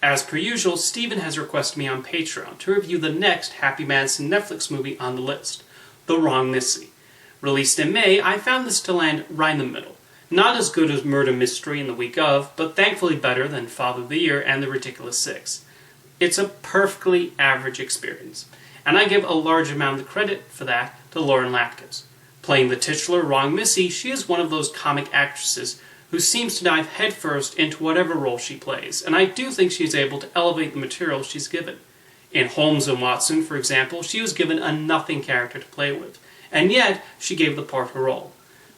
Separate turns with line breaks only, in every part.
As per usual, Steven has requested me on Patreon to review the next Happy Madison-Netflix movie on the list, The Wrong Missy. Released in May, I found this to land right in the middle. Not as good as Murder Mystery in the week of, but thankfully better than Father of the Year and The Ridiculous Six. It's a perfectly average experience, and I give a large amount of the credit for that to Lauren Lapkus. Playing the titular Wrong Missy, she is one of those comic actresses who seems to dive headfirst into whatever role she plays, and I do think she's able to elevate the material she's given. In Holmes and Watson, for example, she was given a nothing character to play with, and yet she gave the part her role.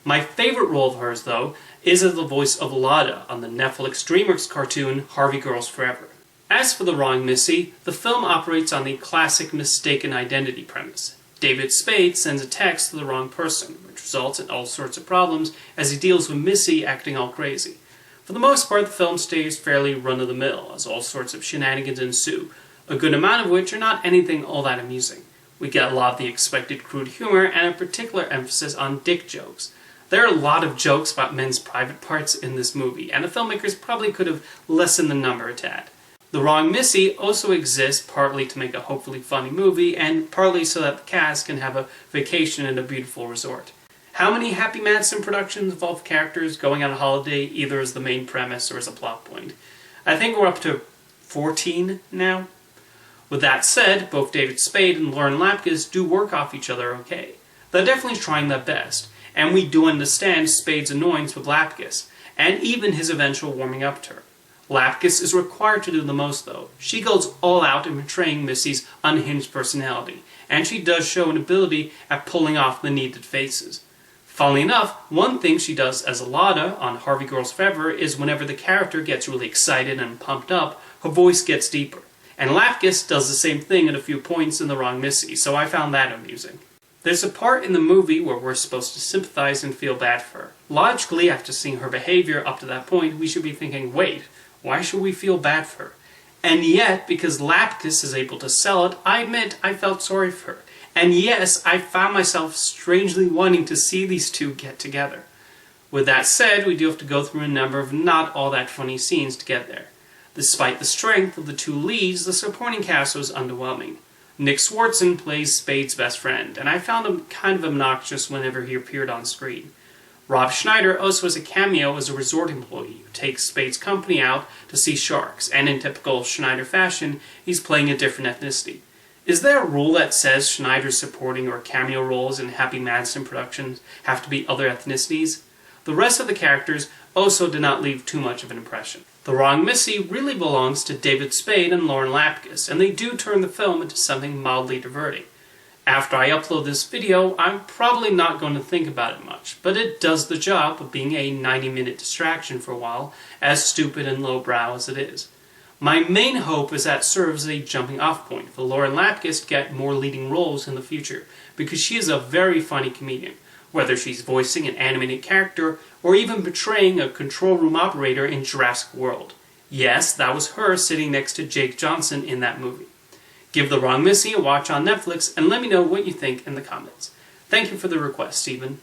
My favorite role of hers, though, is as the voice of Lada on the Netflix DreamWorks cartoon Harvey Girls Forever. As for The Wrong Missy, the film operates on the classic mistaken identity premise. David Spade sends a text to the wrong person, which results in all sorts of problems as he deals with Missy acting all crazy. For the most part, the film stays fairly run-of-the-mill, as all sorts of shenanigans ensue, a good amount of which are not anything all that amusing. We get a lot of the expected crude humor and a particular emphasis on dick jokes. There are a lot of jokes about men's private parts in this movie, and the filmmakers probably could have lessened the number a tad. The Wrong Missy also exists partly to make a hopefully funny movie, and partly so that the cast can have a vacation in a beautiful resort. How many Happy Madison productions involve characters going on a holiday either as the main premise or as a plot point? I think we're up to 14 now. With that said, both David Spade and Lauren Lapkus do work off each other okay. They're definitely trying their best, and we do understand Spade's annoyance with Lapkus, and even his eventual warming up to her. Lapkus is required to do the most, though. She goes all out in portraying Missy's unhinged personality, and she does show an ability at pulling off the needed faces. Funnily enough, one thing she does as Alada on Harvey Girls Forever is whenever the character gets really excited and pumped up, her voice gets deeper. And Lapkus does the same thing at a few points in The Wrong Missy, so I found that amusing. There's a part in the movie where we're supposed to sympathize and feel bad for her. Logically, after seeing her behavior up to that point, we should be thinking, wait, why should we feel bad for her? And yet, because Lapkus is able to sell it, I admit I felt sorry for her. And yes, I found myself strangely wanting to see these two get together. With that said, we do have to go through a number of not all that funny scenes to get there. Despite the strength of the two leads, the supporting cast was underwhelming. Nick Swartzen plays Spade's best friend, and I found him kind of obnoxious whenever he appeared on screen. Rob Schneider also has a cameo as a resort employee who takes Spade's company out to see sharks, and in typical Schneider fashion, he's playing a different ethnicity. Is there a rule that says Schneider's supporting or cameo roles in Happy Madison productions have to be other ethnicities? The rest of the characters also did not leave too much of an impression. The Wrong Missy really belongs to David Spade and Lauren Lapkus, and they do turn the film into something mildly diverting. After I upload this video, I'm probably not going to think about it much, but it does the job of being a 90-minute distraction for a while, as stupid and lowbrow as it is. My main hope is that serves as a jumping-off point for Lauren Lapkus to get more leading roles in the future, because she is a very funny comedian, whether she's voicing an animated character or even portraying a control room operator in Jurassic World. Yes, that was her sitting next to Jake Johnson in that movie. Give The Wrong Missy a watch on Netflix and let me know what you think in the comments. Thank you for the request, Steven.